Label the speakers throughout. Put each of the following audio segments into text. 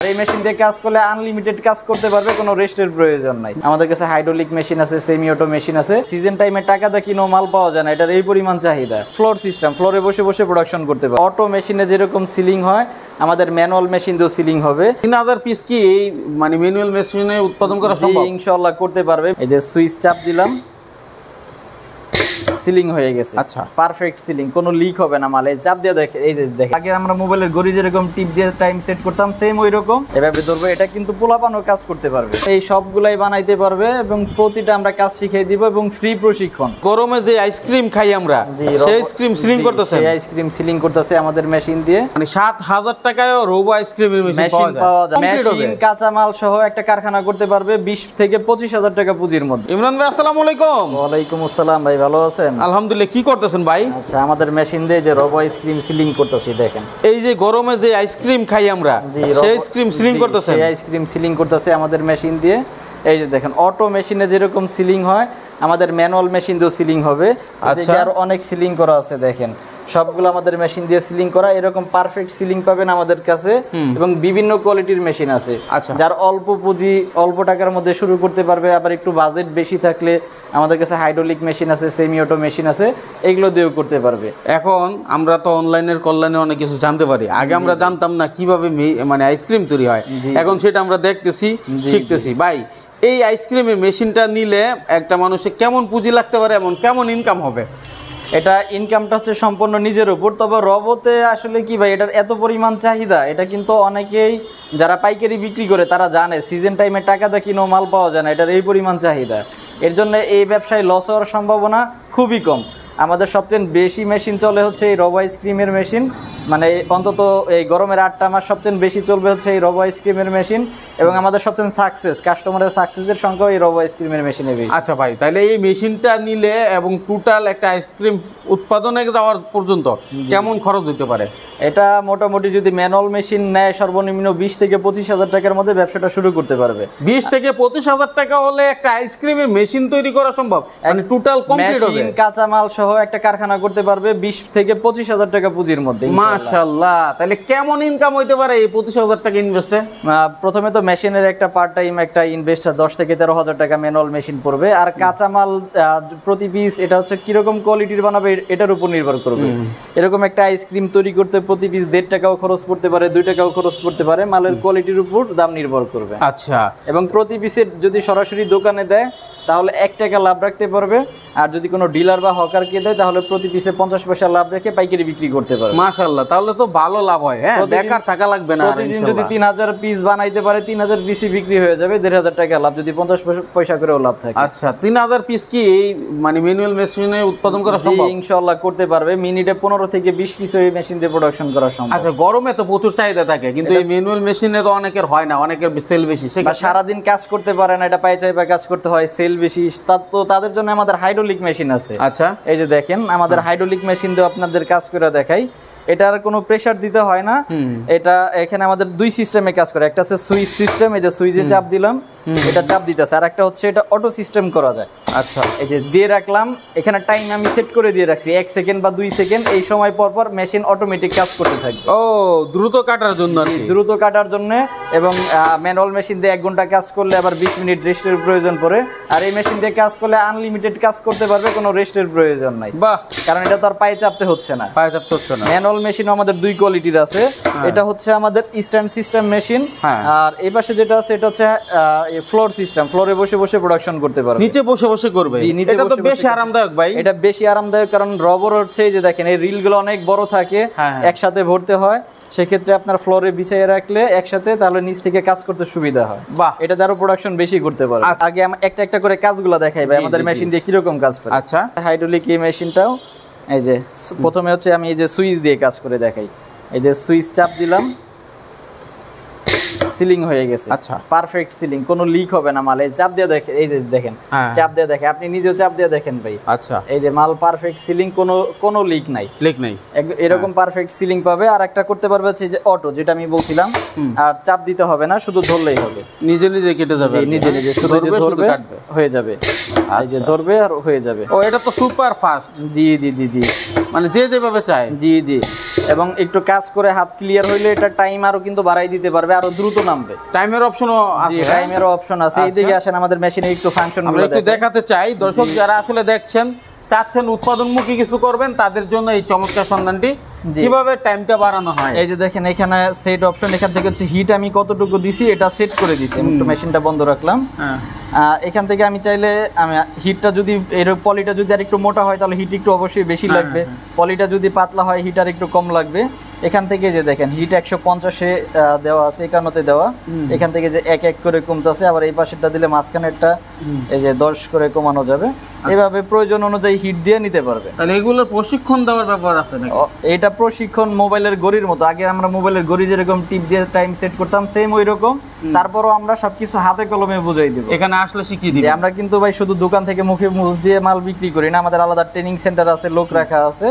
Speaker 1: এই মেশিন দিয়ে কাজ করলে আনলিমিটেড কাজ করতে পারবে, কোনো রেস্টের প্রয়োজন নাই। আমাদের কাছে হাইড্রোলিক মেশিন আছে, সেমি অটো মেশিন আছে। সিজন টাইমে টাকা দিয়ে কিনো মাল পাওয়া যায় না, এটার এই পরিমাণ চাহিদা। ফ্লোর সিস্টেম, ফ্লোরে বসে বসে প্রোডাকশন করতে পারবে। অটো মেশিনে যেরকম সিলিং হয়, আমাদের ম্যানুয়াল মেশিন দিয়েও সিলিং হবে।
Speaker 2: 3000 পিস কি এই মানে ম্যানুয়াল মেশিনে উৎপাদন করা সম্ভব?
Speaker 1: ইনশাআল্লাহ করতে পারবে। এই যে সুইচ চাপ দিলাম, সিলিং হয়ে গেছে।
Speaker 2: আচ্ছা,
Speaker 1: পারফেক্ট সিলিং, কোনো লিক হবে না মালে। চাপ দিয়ে দেখে, এই যে দেখে, আগে আমরা মোবাইলের ঘড়ি যেরকম টিপ দিয়ে টাইম সেট করতাম, সেম ওই রকম এভাবে ধরবো। এটা কিন্তু পোলাপানও কাজ করতে পারবে, এই সবগুলাই বানাইতে পারবে এবং প্রতিটা আমরা কাজ শিখিয়ে দিব এবং ফ্রি প্রশিক্ষণ।
Speaker 2: গরমে যে আইসক্রিম খাই আমরা, সেই আইসক্রিম সিলিং করতেছে,
Speaker 1: সেই আইসক্রিম সিলিং করতেছে আমাদের মেশিন দিয়ে।
Speaker 2: মানে 7000 টাকায় রোবো আইসক্রিমের মেশিন পাওয়া যায়।
Speaker 1: মেশিন কাঁচামাল সহ একটা কারখানা করতে পারবে 20 থেকে 25,000 টাকা পুঁজির মধ্যে।
Speaker 2: ইমরান ভাই আসসালামু আলাইকুম।
Speaker 1: ওয়ালাইকুম আসসালাম ভাই, ভালো আছেন?
Speaker 2: আলহামদুলিল্লাহ। কি করতেছেন ভাই?
Speaker 1: আচ্ছা, আমাদের মেশিন দিয়ে যে রোবো আইসক্রিম সিলিং করতেছি দেখেন।
Speaker 2: এই যে গরমে যে আইসক্রিম খাই আমরা, সেই আইসক্রিম সিলিং করতেছে,
Speaker 1: সেই আইসক্রিম সিলিং করতেছে আমাদের মেশিন দিয়ে। এই যে দেখেন, অটো মেশিনে যেরকম সিলিং হয়, আমাদের ম্যানুয়াল মেশিন দিয়েও সিলিং হবে। আচ্ছা, আর অনেক সিলিং করা আছে দেখেন, সবগুলো আমাদের মেশিন দিয়ে সিলিং করা। এরকম পারফেক্ট সিলিং পাবেন আমাদের কাছে এবং বিভিন্ন কোয়ালিটির মেশিন আছে।
Speaker 2: আচ্ছা,
Speaker 1: যার অল্প পুঁজি, অল্প টাকার মধ্যে শুরু করতে পারবে, আবার একটু বাজেট বেশি থাকলে আমাদের কাছে হাইড্রোলিক মেশিন আছে, সেমি অটো মেশিন আছে, এগুলো দিয়েও করতে পারবে।
Speaker 2: এখন আমরা তো অনলাইনের কল্যাণে অনেক কিছু জানতে পারি। আগে আমরা জানতাম না কিভাবে মানে আইসক্রিম তৈরি হয়, এখন সেটা আমরা দেখতেছি, শিখতেছি। ভাই, এই আইসক্রিমের মেশিনটা নিলে একটা মানুষের কেমন পুঁজি লাগতে পারে এবং কেমন ইনকাম হবে?
Speaker 1: এটা ইনকামটা হচ্ছে সম্পূর্ণ নিজের উপর। তবে রবতে আসলে কি ভাই, এটার এত পরিমাণ চাহিদা, এটা কিন্তু অনেকেই যারা পাইকারি বিক্রি করে তারা জানে সিজন টাইমে টাকা দিয়ে কিনো মাল পাওয়া যায় না, এটার এই পরিমাণ চাহিদা। এর জন্য এই ব্যবসায় লস হওয়ার সম্ভাবনা খুবই কম। আমাদের সবচেয়ে বেশি মেশিন চলে হচ্ছে এই রবো আইসক্রিমের মেশিন, মানে অন্তত এই গরমের 8টা মাস সবচেয়ে বেশি চলবে হচ্ছে এই রবো আইসক্রিমের মেশিন। এবং আমাদের সবচেয়ে সাকসেস, কাস্টমারের সাকসেসের সংখ্যা এই রবো আইসক্রিমের মেশিনে বেশি।
Speaker 2: আচ্ছা ভাই, তাহলে এই মেশিনটা নিলে এবং টোটাল একটা আইসক্রিম উৎপাদনে যাওয়ার পর্যন্ত কেমন খরচ হতে পারে?
Speaker 1: এটা মোটামুটি যদি ম্যানুয়াল মেশিন নেয়, সর্বনিম্ন 20 থেকে 25,000 টাকার মধ্যে ব্যবসাটা শুরু করতে পারবে।
Speaker 2: 20 থেকে 25,000 টাকা হলে একটা আইসক্রিমের মেশিন তৈরি করা সম্ভব, মানে টোটাল কমপ্লিট হবে।
Speaker 1: কাঁচামাল সহ একটা কারখানা করতে পারবে 20 থেকে 25,000 টাকা পুঁজির মধ্যে।
Speaker 2: মাশাআল্লাহ, তাহলে কেমন ইনকাম হইতে পারে এই 25,000 টাকা ইনভেস্টে?
Speaker 1: প্রথমে তো মেশিনের একটা পার্ট টাইম একটা ইনভেস্ট 10 থেকে 13,000 টাকা ম্যানুয়াল মেশিন পড়বে। আর কাঁচামাল প্রতি পিস এটা হচ্ছে কিরকম কোয়ালিটির বানাবে এটার উপর নির্ভর করবে। এরকম একটা আইসক্রিম তৈরি করতে প্রতি পিস 1.5 টাকাও খরচ পড়তে পারে, 2 টাকাও খরচ পড়তে পারে। মালের কোয়ালিটির উপর দাম নির্ভর করবে।
Speaker 2: আচ্ছা,
Speaker 1: এবং প্রতি পিসের যদি সরাসরি দোকানে দেয় তাহলে 1 টাকা লাভ রাখতে পারবে, আর যদি কোনো ডিলার বা হকারকে দেয় তাহলে প্রতি পিসে 50 পয়সা লাভ রেখে পাইকারি বিক্রি করতে পারবে।
Speaker 2: মাশাআল্লাহ, তাহলে তো ভালো লাভ হয়। হ্যাঁ, বেকার টাকা লাগবে না।
Speaker 1: প্রতিদিন যদি 3000 পিস বানাইতে পারে, 3000 পিসই বিক্রি হয়ে যাবে, 1500 টাকা লাভ, যদি 50 পয়সা করেও লাভ থাকে।
Speaker 2: আচ্ছা, 3000 পিস কি এই মানে ম্যানুয়াল মেশিনে উৎপাদন করা সম্ভব?
Speaker 1: ইনশাআল্লাহ করতে পারবে। মিনিটে 15 থেকে 20 পিস এই মেশিন দিয়ে প্রোডাকশন করা সম্ভব।
Speaker 2: আচ্ছা, গরমে তো প্রচুর চাহিদা থাকে, কিন্তু এই ম্যানুয়াল মেশিনে তো অনেকের হয় না, অনেকের সেল বেশি,
Speaker 1: বা সারা দিন কাজ করতে পারে না, এটা পাই চাইবা কাজ করতে হয়, সেল বেশি। তো তাদের জন্য আমাদের হাইড্রোলিক মেশিন আছে।
Speaker 2: আচ্ছা,
Speaker 1: এই যে দেখেন, আমাদের হাইড্রোলিক মেশিন দিয়ে আপনাদের কাজ করে দেখাই। এটার কোনো প্রেসার দিতে হয় না। এটা এখানে আমাদের 2 সিস্টেমে কাজ করে। একটা আছে সুইচ সিস্টেম, এই যে সুইচে চাপ দিলাম, এটা চাপ দিতেছে। আর একটা হচ্ছে এটা অটো সিস্টেম করা যায়।
Speaker 2: আচ্ছা,
Speaker 1: এই যে দিয়ে রাখলাম, এখানে টাইম আমি সেট করে দিয়ে রাখছি 1 সেকেন্ড বা 2 সেকেন্ড। এই সময় পর পর মেশিন অটোমেটিক কাজ করতে থাকবে।
Speaker 2: ও, দ্রুত কাটার জন্য,
Speaker 1: দ্রুত কাটার জন্য। এবং ম্যানুয়াল মেশিন দিয়ে 1 ঘন্টা কাজ করলে আবার 20 মিনিট রেস্টের প্রয়োজন পড়ে। আর এই মেশিন দিয়ে কাজ করলে আনলিমিটেড কাজ করতে পারবে, কোনো রেস্টের প্রয়োজন নাই।
Speaker 2: বাহ,
Speaker 1: কারণ এটা তো আর পায়ে চাপতে হচ্ছে না।
Speaker 2: পায়ে চাপতে হচ্ছে না।
Speaker 1: ম্যানুয়াল মেশিন আমাদের 2 কোয়ালিটির আছে। এটা হচ্ছে আমাদের স্ট্যান্ড সিস্টেম মেশিন, আর এই পাশে যেটা আছে এটা হচ্ছে ফ্লোর সিস্টেম। ফ্লোরে বসে বসে প্রোডাকশন করতে পারবে,
Speaker 2: নিচে বসে বসে করবে। এটা তো বেশি আরামদায়ক ভাই।
Speaker 1: এটা বেশি আরামদায়ক, কারণ রবার হচ্ছে যে দেখেন এই রিলগুলো অনেক বড় থাকে, একসাথে ভরতে হয়। সেক্ষেত্রে আপনার ফ্লোরে বিছিয়ে রাখলে একসাথে, তাহলে নিচ থেকে কাজ করতে সুবিধা হয়।
Speaker 2: বাহ,
Speaker 1: এটা দ্বারা প্রোডাকশন বেশি করতে পারে। আগে একটা একটা করে কাজগুলো দেখাই ভাই, আমাদের মেশিন দিয়ে কিরকম কাজ করে।
Speaker 2: আচ্ছা,
Speaker 1: হাইড্রোলিক এই মেশিনটাও এই যে প্রথমে হচ্ছে আমি এই যে সুইচ দিয়ে কাজ করে দেখাই। এই যে সুইচ চাপ দিলাম, সিলিং হয়ে গেছে।
Speaker 2: আচ্ছা,
Speaker 1: পারফেক্ট সিলিং, কোনো লিক হবে না মালে। চাপ দিয়ে দেখেন, এই যে দেখেন, চাপ দিয়ে দেখেন, আপনি নিজেও চাপ দিয়ে দেখেন ভাই।
Speaker 2: আচ্ছা,
Speaker 1: এই যে মাল পারফেক্ট সিলিং, কোনো লিক নাই, এরকম পারফেক্ট সিলিং পাবে। আর একটা করতে পারবে হচ্ছে যে অটো, যেটা আমি বলছিলাম, আর চাপ দিতে হবে না, শুধু ধরলেই হবে,
Speaker 2: নিজে নিজে কেটে যাবে।
Speaker 1: নিজে নিজে শুধু ধরবে, হয়ে যাবে। এই যে ধরবে আর হয়ে যাবে।
Speaker 2: ও, এটা তো সুপার ফাস্ট।
Speaker 1: জি জি জি জি,
Speaker 2: মানে যে যেভাবে চায়।
Speaker 1: জি জি। এবং একটু কাজ করে হাত ক্লিয়ার হইলে এটা টাইম আরো কিন্তু বাড়াই দিতে পারবে, আরো দ্রুত নামবে।
Speaker 2: টাইমের অপশনও আছে,
Speaker 1: টাইমেরও অপশন আছে। এইদিকে আসেন আমাদের মেশিনে একটু ফাংশন
Speaker 2: আমরা একটু দেখাতে চাই দর্শক যারা আসলে দেখছেন চাচ্ছেন উৎপাদনমুখী কিছু করবেন তাদের জন্য এই চমৎকার সন্ধানটি কিভাবে টাইমটা বাড়ানো হয়।
Speaker 1: এই যে দেখেন এখানে সেট অপশন, এখান থেকে হচ্ছে হিট আমি কতটুকু দিছি এটা সেট করে দিছি। আমি একটু মেশিনটা বন্ধ রাখলাম। এখান থেকে আমি চাইলে আমি হিটটা যদি এর পলিটা যদি আর একটু মোটা হয় তাহলে হিট একটু অবশ্যই বেশি লাগবে, পলিটা যদি পাতলা হয় হিট আর একটু কম লাগবে। এখান থেকে যে দেখেন হিট 150-এ দেওয়া আছে, 51-তে দেওয়া। এখান থেকে যে এক এক করে কমতেছে, আবার এই পাশেরটা দিলে মাঝখানেরটা এই যে 10 করে কমানো যাবে। এভাবে প্রয়োজন অনুযায়ী হিট দিয়ে নিতে পারবে।
Speaker 2: তাহলে এগুলোর প্রশিক্ষণ দেওয়ার ব্যাপার আছে নাকি?
Speaker 1: এটা প্রশিক্ষণ মোবাইলের ঘড়ির মতো। আগে আমরা মোবাইলের ঘড়ি যেরকম টিপ দিয়ে টাইম সেট করতাম সেম ওই রকম, তারপরও আমরা সবকিছু হাতে কলমে বুঝাই দেব।
Speaker 2: এখানে আসলে শিখিয়ে দিই।
Speaker 1: আমরা কিন্তু ভাই শুধু দোকান থেকে মুখে মুখ দিয়ে মাল বিক্রি করি না, আমাদের আলাদা ট্রেনিং সেন্টার আছে, লোক রাখা আছে,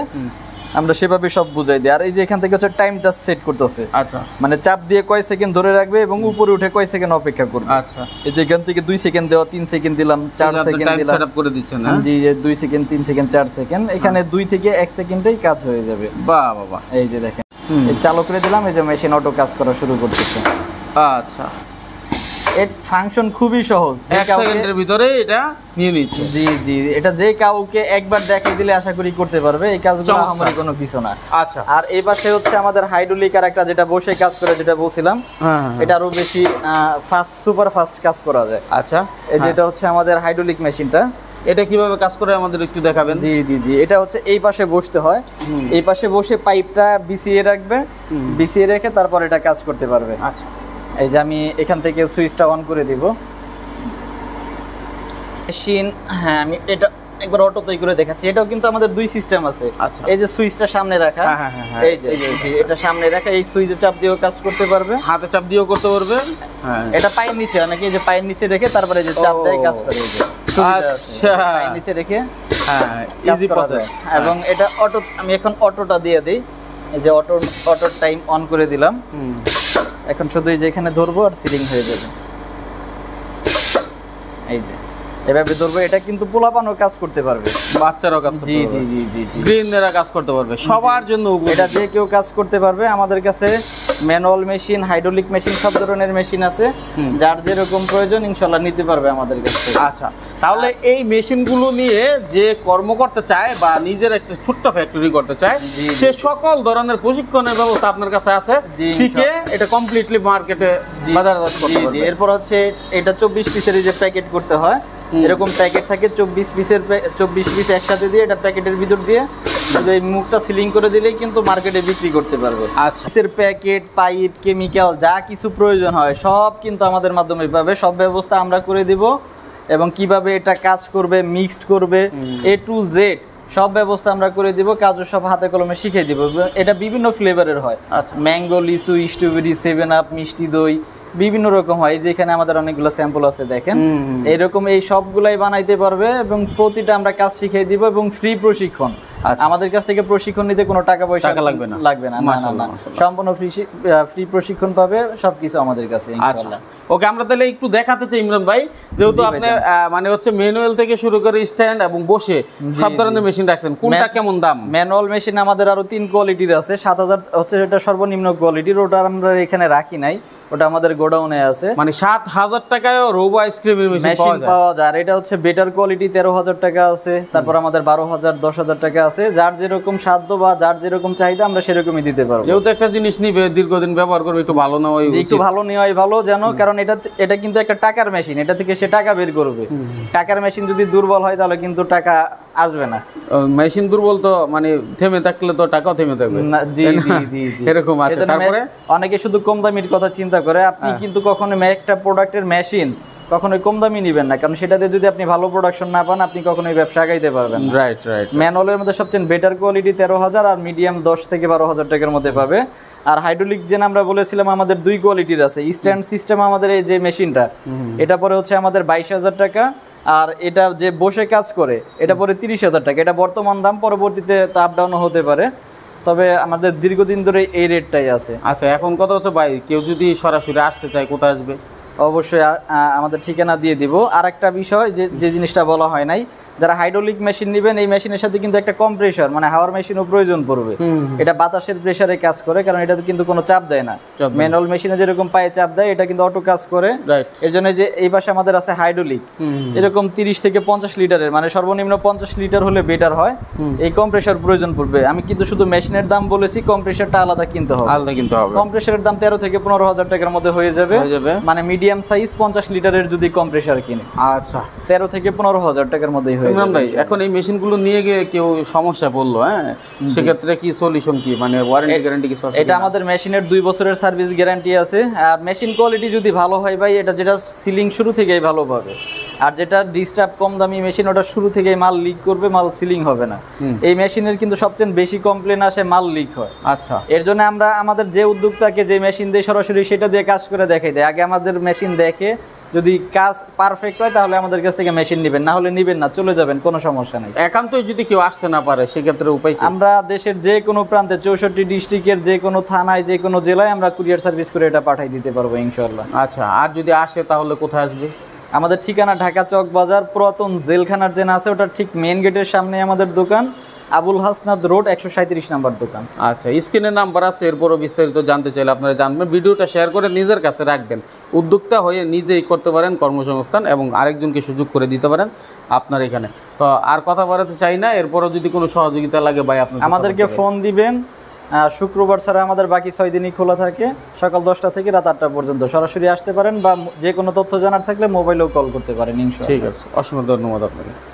Speaker 1: আমরা সেভাবে সব বুঝাই দিই। আর এই যে এখান থেকে হচ্ছে টাইমটা সেট করতেছে।
Speaker 2: আচ্ছা,
Speaker 1: মানে চাপ দিয়ে কয় সেকেন্ড ধরে রাখবে এবং উপরে উঠে কয় সেকেন্ড অপেক্ষা করবে।
Speaker 2: আচ্ছা,
Speaker 1: এই যে এখান থেকে 2 সেকেন্ড দেওয়া, 3 সেকেন্ড দিলাম, 4 সেকেন্ড দিলাম,
Speaker 2: সেটআপ করে দিচ্ছেন না?
Speaker 1: জি, 2 সেকেন্ড, 3 সেকেন্ড, 4 সেকেন্ড। এখানে 2 থেকে 1 সেকেন্ডেই কাজ হয়ে যাবে।
Speaker 2: বাহ বাবা।
Speaker 1: এই যে দেখেন এই চালু করে দিলাম, এই যে মেশিন অটো কাজ করা শুরু করতেছে।
Speaker 2: আচ্ছা,
Speaker 1: এর ফাংশন খুবই সহজ,
Speaker 2: 1 সেকেন্ডের ভিতরে এটা নিয়ে নিচ্ছে।
Speaker 1: জি জি, এটা যে কাউকে একবার দেখিয়ে দিলে আশা করি করতে পারবে। এই কাজগুলো আমাদের কোনো কিছু না।
Speaker 2: আচ্ছা,
Speaker 1: আর এই পাশে হচ্ছে আমাদের হাইড্রোলিক আর একটা যেটা বসে কাজ করে যেটা বলছিলাম, এটা আরো বেশি ফাস্ট, সুপার ফাস্ট কাজ করা যায়।
Speaker 2: আচ্ছা,
Speaker 1: এই যেটা হচ্ছে আমাদের হাইড্রোলিক মেশিনটা,
Speaker 2: এটা কিভাবে কাজ করে আমাদের একটু দেখাবেন?
Speaker 1: জি জি জি, এটা হচ্ছে এই পাশে বসতে হয়, এই পাশে বসে পাইপটা বিছিয়ে রাখবে, বিছিয়ে রেখে তারপর এটা কাজ করতে পারবে।
Speaker 2: আচ্ছা,
Speaker 1: এই যে আমি এখান থেকে সুইচটা অন করে দিব মেশিন। হ্যাঁ, আমি এটা একবার অটোতেই করে দেখাচ্ছি। এটাও কিন্তু আমাদের 2 সিস্টেম আছে।
Speaker 2: আচ্ছা,
Speaker 1: এই যে সুইচটা সামনে রাখা, এই যে এটা সামনে রাখা, এই সুইচে চাপ দিয়েও কাজ করতে পারবে,
Speaker 2: হাতে চাপ দিয়েও করতে পারবে। হ্যাঁ,
Speaker 1: এটা পায়ের নিচে, অনেকে এই যে পায়ের নিচে রেখে তারপরে যে চাপ দেয় কাজ করে। এই যে
Speaker 2: আচ্ছা,
Speaker 1: পায়ের নিচে রেখে
Speaker 2: হ্যাঁ, ইজি প্রসেস।
Speaker 1: এবং এটা অটো, আমি এখন অটোটা দিয়ে দেই। এই যে অটোর টাইম অন করে দিলাম। এখন শুধু এই যে এখানে ধরবো আর সিলিং হয়ে যাবে। এই যে এভাবে ধরবো, এটা কিন্তু পোলাপানও কাজ করতে পারবে,
Speaker 2: বাচ্চারাও কাজ করতে পারবে।
Speaker 1: জি জি জি জি,
Speaker 2: গ্রিনরা কাজ করতে পারবে, সবার জন্য
Speaker 1: এটা যে কেউ কাজ করতে পারবে। আমাদের কাছে ম্যানুয়াল মেশিন, হাইড্রোলিক মেশিন সব ধরনের মেশিন আছে, যার যেরকম প্রয়োজন ইনশাআল্লাহ নিতে পারবে আমাদের কাছে।
Speaker 2: আচ্ছা, তাহলে এই মেশিনগুলো নিয়ে যে কর্ম করতে চায় বা নিজের একটা ছোট্ট ফ্যাক্টরি করতে চায়, সে সকল ধরনের প্রশিক্ষণের ব্যবস্থা আপনার কাছে আছে, শিখে এটা কমপ্লিটলি মার্কেটে বাজারজাত করতে পারবে।
Speaker 1: এরপর হচ্ছে এটা 24 পিসের যে প্যাকেট করতে হয়, এরকম প্যাকেট থাকে 24 পিস একসাথে দিয়ে এটা প্যাকেটের ভিতর দিয়ে এই মুখটা সিলিং করে দিলেই কিন্তু মার্কেটে বিক্রি করতে পারবে।
Speaker 2: আচ্ছা,
Speaker 1: প্যাকেট, পাইপ, কেমিক্যাল যা কিছু প্রয়োজন হয় সব কিন্তু আমাদের মাধ্যমে পাবে। সব ব্যবস্থা আমরা করে দিব এবং কিভাবে এটা কাজ করবে, মিক্সড করবে, A to Z সব ব্যবস্থা আমরা করে দিব। কাজও সব হাতে কলমে শিখিয়ে দিব। এটা বিভিন্ন ফ্লেভারের হয়। আচ্ছা, ম্যাঙ্গো, লিচু, স্ট্রবেরি, 7 আপ, মিষ্টি দই, বিভিন্ন রকম হয়। যে এখানে আমাদের অনেকগুলো স্যাম্পল আছে দেখেন, এরকম এই সবগুলাই বানাইতে পারবে এবং প্রতিটা আমরা কাজ শিখিয়ে দিব এবং ফ্রি প্রশিক্ষণ। আমাদের কাছ থেকে প্রশিক্ষণ নিতে কোনো টাকা পয়সা লাগবে না, সম্পূর্ণ ফ্রি প্রশিক্ষণ পাবে, সবকিছু আমাদের কাছে ইনশাআল্লাহ।
Speaker 2: ওকে, আমরা তাহলে একটু দেখাতে চাই ইমরান ভাই, যেহেতু আপনি মানে হচ্ছে ম্যানুয়াল থেকে শুরু করে স্ট্যান্ড এবং বসে সব ধরনের মেশিন রাখছেন, কোনটা কেমন দাম?
Speaker 1: ম্যানুয়াল মেশিন আমাদের আরো 3 কোয়ালিটির আছে। 7000 হচ্ছে এটা সর্বনিম্ন কোয়ালিটির, ওটা আমরা এখানে রাখি নাই, ওটা আমাদের গোডাউনে আছে।
Speaker 2: মানে 7000 টাকায় রোবো আইসক্রিমের মেশিন
Speaker 1: পাওয়া যায়। এটা হচ্ছে বেটার কোয়ালিটি, 13000 টাকা আছে। তারপর আমাদের 12000, 10000 টাকা আছে। যার যেরকম সাধ্য বা যার যেরকম চাহিদা আমরা সেরকমই দিতে পারবো।
Speaker 2: যেহেতু একটা জিনিস নিবে, দীর্ঘদিন ব্যবহার করবে, একটু ভালো নেওয়াই উচিত।
Speaker 1: একটু ভালো নেওয়াই ভালো, জানো, কারণ এটা কিন্তু একটা টাকার মেশিন, এটা থেকে সে টাকা বের করবে। টাকার মেশিন যদি দুর্বল হয় তাহলে কিন্তু টাকা আসবে না।
Speaker 2: মেশিন দুর্বল তো মানে থেমে থাকলে তো টাকাও থেমে থাকবে।
Speaker 1: জি জি জি জি,
Speaker 2: এরকম আছে। তারপরে
Speaker 1: অনেকে শুধু কম দামির কথা চিন্তা করে। আপনি কিন্তু কখনো একটা প্রোডাক্টের মেশিন কখনোই কম দামি নিবেন না, কারণ সেটাতে যদি আপনি ভালো প্রোডাকশন না পান আপনি কখনোই ব্যবসা আগাইতে পারবেন না।
Speaker 2: Right right.
Speaker 1: ম্যানুয়ালের মধ্যে সবচেয়ে বেটার কোয়ালিটি 13000 আর মিডিয়াম 10 থেকে 12000 টাকার মধ্যে পাবে। আর হাইড্রোলিক যে আমরা বলেছিলাম আমাদের 2 কোয়ালিটির আছে। স্ট্যান্ড সিস্টেম আমাদের এই যে মেশিনটা, এটা পরে হচ্ছে আমাদের 22000 টাকা, আর এটা যে বসে কাজ করে এটা পরে 30000 টাকা। এটা বর্তমান দাম, পরবর্তীতে আপ ডাউনও হতে পারে, তবে আমাদের দীর্ঘদিন ধরে এই রেটটাই আছে।
Speaker 2: আচ্ছা, এখন কথা হচ্ছে ভাই, কেউ যদি সরাসরি আসতে চায় কোথায় আসবে?
Speaker 1: অবশ্যই আমাদের ঠিকানা দিয়ে দিব। আর একটা বিষয় যে জিনিসটা বলা হয় নাই, যারা হাইড্রোলিক মেশিন নেবেন এই মেশিনের সাথে কিন্তু একটা কম্প্রেসার মানে হাওয়ার মেশিনও প্রয়োজন পড়বে। এটা বাতাসের প্রেসারে কাজ করে, কারণ এটাতে কিন্তু কোনো চাপ দেয় না। ম্যানুয়াল মেশিনে যেরকম পায়ে চাপ দেয়, এটা কিন্তু অটো কাজ করে। এর জন্য যে এই পাশে আমাদের আছে হাইড্রোলিক, এরকম 30 থেকে 50 লিটারের, মানে সর্বনিম্ন 50 লিটার হলে বেটার হয়, এই কম্প্রেসার প্রয়োজন পড়বে। আমি কিন্তু শুধু মেশিনের দাম বলেছি, কম্প্রেসারটা আলাদা কিনতে হবে। কম্প্রেসারের দাম 13 থেকে 15,000 টাকার মধ্যে হয়ে যাবে, মানে মিডিয়াম সাইজ 50 লিটারের যদি কম্প্রেসার কিনে।
Speaker 2: আচ্ছা,
Speaker 1: 13 থেকে 15,000 টাকার মধ্যে।
Speaker 2: ইমরান ভাই, এখন এই মেশিনগুলো নিয়ে গিয়ে কেউ সমস্যা পড়লো, হ্যাঁ, সেক্ষেত্রে কি সলিউশন কি, মানে ওয়ারেন্টি গ্যারান্টি কি?
Speaker 1: এটা আমাদের মেশিনের 2 বছরের সার্ভিস গ্যারান্টি আছে। আর মেশিন কোয়ালিটি যদি ভালো হয় ভাই, এটা যেটা সিলিং শুরু থেকেই ভালো পাবে, আর যেটা ডিস্টার্ব কম দামি মেশিন ওটা শুরু থেকেই মাল লিক করবে, মাল সিলিং হবে না। এই মেশিনের কিন্তু সবচেয়ে বেশি কমপ্লেন আসে মাল লিক হয়।
Speaker 2: আচ্ছা,
Speaker 1: এর জন্য আমরা আমাদের যে উদ্যোক্তাকে যে মেশিন দিয়ে সরাসরি সেটা দিয়ে কাজ করে দেখাই দেয়। আগে আমাদের মেশিন দেখে যদি কাজ পারফেক্ট হয় তাহলে আমাদের কাছ থেকে মেশিন নেবেন, না হলে নেবেন না, চলে যাবেন, কোনো সমস্যা নেই।
Speaker 2: একান্তই যদি কেউ আসতে না পারে সেক্ষেত্রে উপায় কি?
Speaker 1: আমরা দেশের যে কোনো প্রান্তে 64 ডিস্ট্রিক্টের যে কোনো থানায় যে কোনো জেলায় আমরা কুরিয়ার সার্ভিস করে এটা পাঠিয়ে দিতে পারবো ইনশাআল্লাহ।
Speaker 2: আচ্ছা, আর যদি আসে তাহলে কোথায় আসবে?
Speaker 1: আমাদের ঠিকানা ঢাকা চক বাজার, পুরাতন জেলখানার যে আছে ওটার ঠিক মেইন গেটের সামনে আমাদের দোকান, আবুল হাসনাত রোড 137 নাম্বার দোকান।
Speaker 2: আচ্ছা, স্ক্রিনে নাম্বার আছে, এরপরও বিস্তারিত জানতে চাইলে আপনারা জানবেন। ভিডিওটা শেয়ার করে নিজের কাছে রাখবেন, উদ্যোক্তা হয়ে নিজেই করতে পারেন কর্মসংস্থান এবং আরেকজনকে সুযোগ করে দিতে পারেন আপনার এখানে। তো আর কথা বাড়াতে চাই না, এরপরও যদি কোনো সহযোগিতা লাগে ভাই আপনি
Speaker 1: আমাদেরকে ফোন দিবেন। শুক্রবার ছাড়া আমাদের বাকি 6 দিনই খোলা থাকে, সকাল 10টা থেকে রাত 8টা পর্যন্ত। সরাসরি আসতে পারেন বা যে কোনো তথ্য জানার থাকলে মোবাইলেও কল করতে পারেন ইনশাআল্লাহ।
Speaker 2: ঠিক আছে, অসংখ্য ধন্যবাদ আপনাকে।